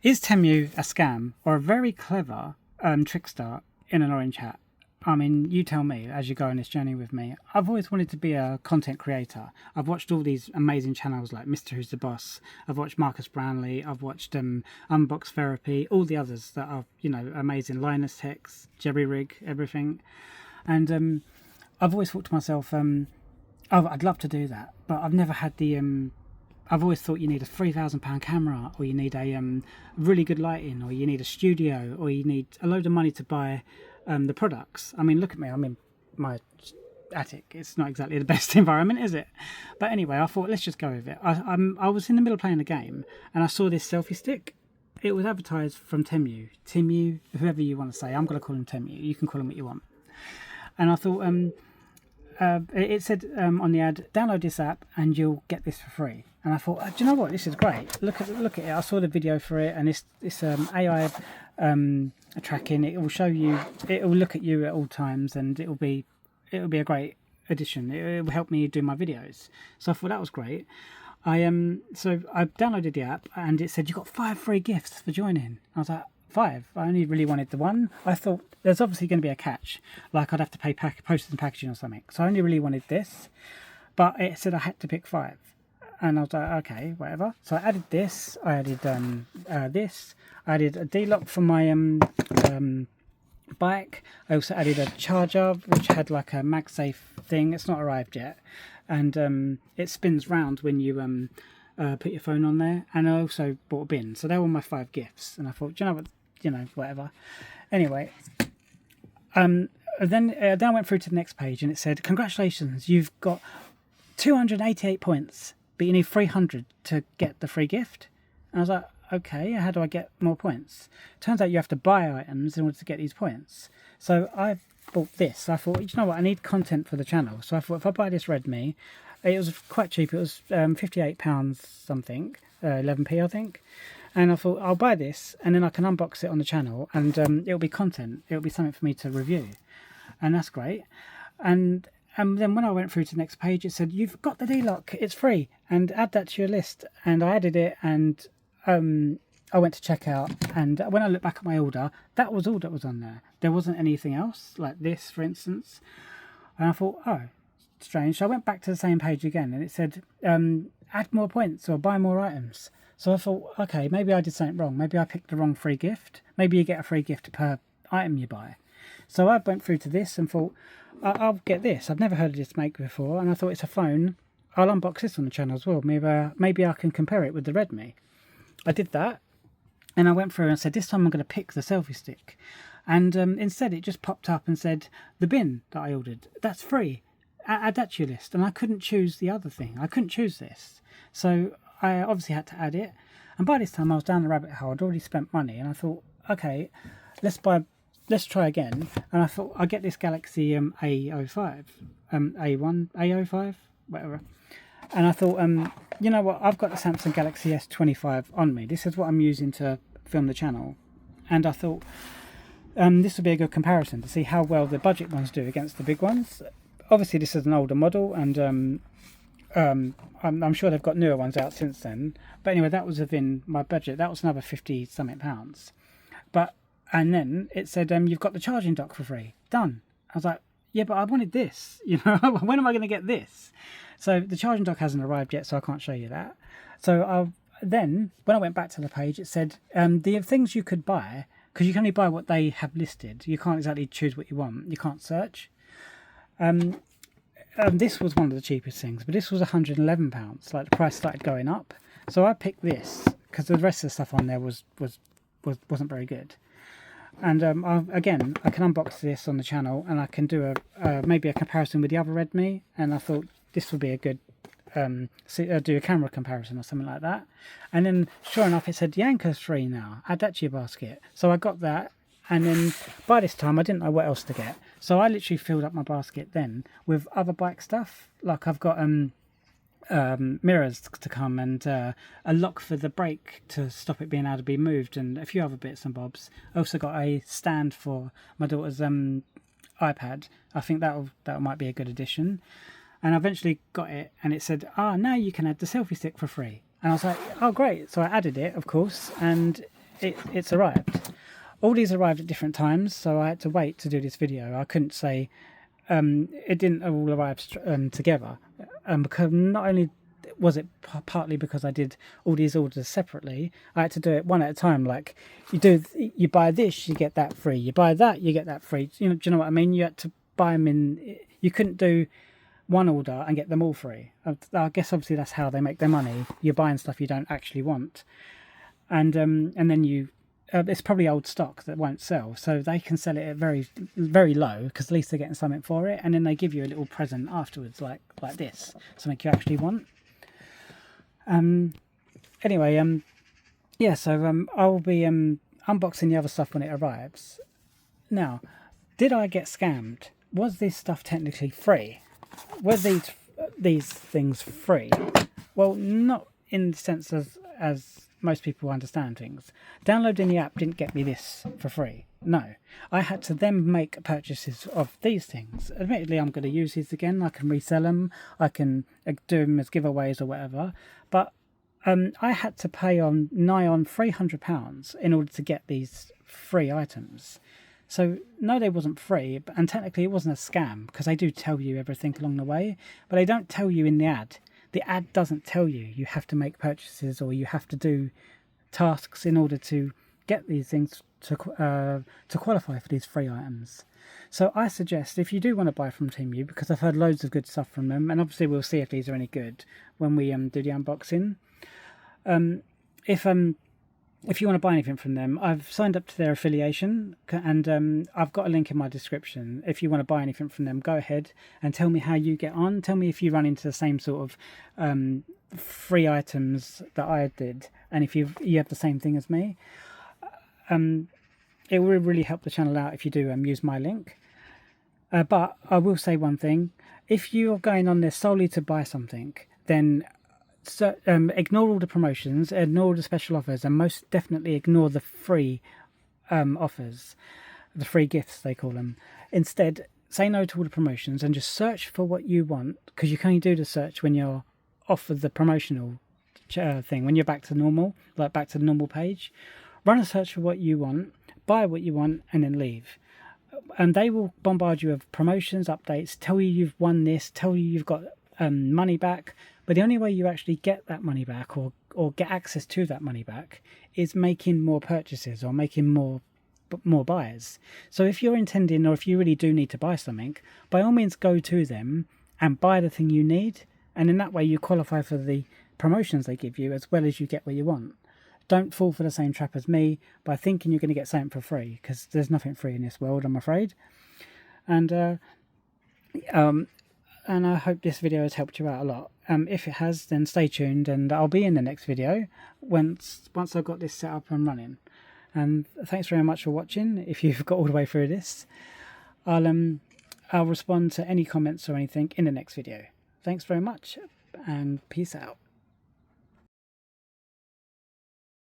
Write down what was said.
Is Temu a scam or a very clever trickster in an orange hat? I mean, you tell me as you go on this journey with me. I've always wanted to be a content creator. I've watched all these amazing channels like Mr. Who's the Boss. I've watched Marcus Brownlee. I've watched Unbox Therapy. All the others that are, amazing. Linus Tex, Jerry Rig, everything. And I've always thought to myself, I'd love to do that, but I've never had the. I've always thought you need a £3,000 camera, or you need a really good lighting, or you need a studio, or you need a load of money to buy the products. I mean, look at me. I'm in my attic. It's not exactly the best environment, is it? But anyway, I thought, let's just go with it. I was in the middle of playing a game, and I saw this selfie stick. It was advertised from Temu, whoever you want to say. I'm going to call him Temu. You can call him what you want. And I thought, it said on the ad, download this app and you'll get this for free. And I thought, do you know what? This is great. Look at it. I saw the video for it, and it's AI tracking. It will show you. It will look at you at all times, and it will be a great addition. It will help me do my videos. So I thought that was great. So I downloaded the app, and it said you got 5 free gifts for joining. I was like, 5? I only really wanted the one. I thought there's obviously going to be a catch, like I'd have to pay postage and packaging or something. So I only really wanted this, but it said I had to pick 5. And I was like, okay, whatever. So I added this. I added this. I added a D-lock for my bike. I also added a charger, which had like a MagSafe thing. It's not arrived yet. And it spins round when you put your phone on there. And I also bought a bin. So they were my 5 gifts. And I thought, do you know what? Whatever. Anyway, then I went through to the next page, and it said, congratulations, you've got 288 points. But you need 300 to get the free gift. And I was like, okay, how do I get more points? Turns out you have to buy items in order to get these points. So I bought this. I thought, you know what, I need content for the channel. So I thought, if I buy this Redmi, it was quite cheap. It was £58 something, 11p I think. And I thought, I'll buy this, and then I can unbox it on the channel, and it'll be content. It'll be something for me to review. And that's great. And then when I went through to the next page, it said, you've got the D-Lock, it's free, and add that to your list. And I added it, and I went to checkout, and when I looked back at my order, that was all that was on there. There wasn't anything else, like this, for instance. And I thought, oh, strange. So I went back to the same page again, and it said, add more points or buy more items. So I thought, okay, maybe I did something wrong. Maybe I picked the wrong free gift. Maybe you get a free gift per item you buy. So I went through to this and thought, I'll get this. I've never heard of this make before, and I thought, it's a phone. I'll unbox this on the channel as well. Maybe I can compare it with the Redmi. I did that, and I went through and said, this time I'm going to pick the selfie stick. And instead it just popped up and said, the bin that I ordered, that's free. Add that to your list. And I couldn't choose the other thing. I couldn't choose this. So I obviously had to add it. And by this time I was down the rabbit hole. I'd already spent money, and I thought, okay, let's try again. And I thought, I'll get this Galaxy A05, A05, whatever. And I thought, you know what, I've got the Samsung Galaxy S25 on me. This is what I'm using to film the channel. And I thought, this would be a good comparison to see how well the budget ones do against the big ones. Obviously this is an older model, and I'm sure they've got newer ones out since then. But anyway, that was within my budget. That was another 50 something pounds. And then it said, you've got the charging dock for free. Done. I was like, yeah, but I wanted this. When am I going to get this? So the charging dock hasn't arrived yet, so I can't show you that. So then, when I went back to the page, it said, the things you could buy, because you can only buy what they have listed. You can't exactly choose what you want. You can't search. This was one of the cheapest things, but this was £111. Like, the price started going up. So I picked this, because the rest of the stuff on there wasn't very good. And again, I can unbox this on the channel, and I can do maybe a comparison with the other Redmi. And I thought this would be a good do a camera comparison or something like that. And then sure enough, it said the anchor's free now. Add that to your basket. So I got that, and then by this time I didn't know what else to get. So I literally filled up my basket then with other bike stuff. Like I've got mirrors to come, and a lock for the brake to stop it being able to be moved, and a few other bits and bobs. I also got a stand for my daughter's iPad. I think that might be a good addition. And I eventually got it, and it said, now you can add the selfie stick for free. And I was like, oh great. So I added it, of course, and it's arrived. All these arrived at different times, so I had to wait to do this video. I couldn't say it didn't all arrive together, because not only was it partly because I did all these orders separately, I had to do it one at a time. Like you buy this, you get that free. You buy that, you get that free. Do you know what I mean? You had to buy them in. You couldn't do one order and get them all free. I guess obviously that's how they make their money. You're buying stuff you don't actually want, and then you. It's probably old stock that won't sell, so they can sell it at very, very low because at least they're getting something for it, and then they give you a little present afterwards, like this, something you actually want. Anyway, yeah. So I'll be unboxing the other stuff when it arrives. Now, did I get scammed? Was this stuff technically free? Were these things free? Well, not in the sense of as most people understand things. Downloading the app didn't get me this for free. No, I had to then make purchases of these things. Admittedly, I'm going to use these again. I can resell them. I can do them as giveaways or whatever. But I had to pay nigh on £300 in order to get these free items. So no, they wasn't free, and technically it wasn't a scam because they do tell you everything along the way, but they don't tell you in the ad. The ad doesn't tell you you have to make purchases or you have to do tasks in order to get these things to qualify for these free items. So I suggest if you do want to buy from Temu, because I've heard loads of good stuff from them, and obviously we'll see if these are any good when we do the unboxing. If you want to buy anything from them, I've signed up to their affiliation, and I've got a link in my description. If you want to buy anything from them, go ahead and tell me how you get on. Tell me if you run into the same sort of free items that I did, and if you have the same thing as me. It will really help the channel out if you do use my link. But I will say one thing: if you're going on there solely to buy something, then ignore all the promotions, ignore all the special offers, and most definitely ignore the free offers, the free gifts they call them. Instead, say no to all the promotions and just search for what you want, because you can only do the search when you're off of the promotional thing, when you're back to normal, like back to the normal page. Run a search for what you want, buy what you want, and then leave. And they will bombard you with promotions, updates, tell you you've won this, tell you you've got money back. But the only way you actually get that money back or get access to that money back is making more purchases or making more buys. So if you're intending, or if you really do need to buy something, by all means go to them and buy the thing you need, and in that way you qualify for the promotions they give you as well as you get what you want. Don't fall for the same trap as me by thinking you're going to get something for free, because there's nothing free in this world, I'm afraid. And I hope this video has helped you out a lot. If it has, then stay tuned, and I'll be in the next video once I've got this set up and running. And thanks very much for watching. If you've got all the way through this, I'll respond to any comments or anything in the next video. Thanks very much, and peace out.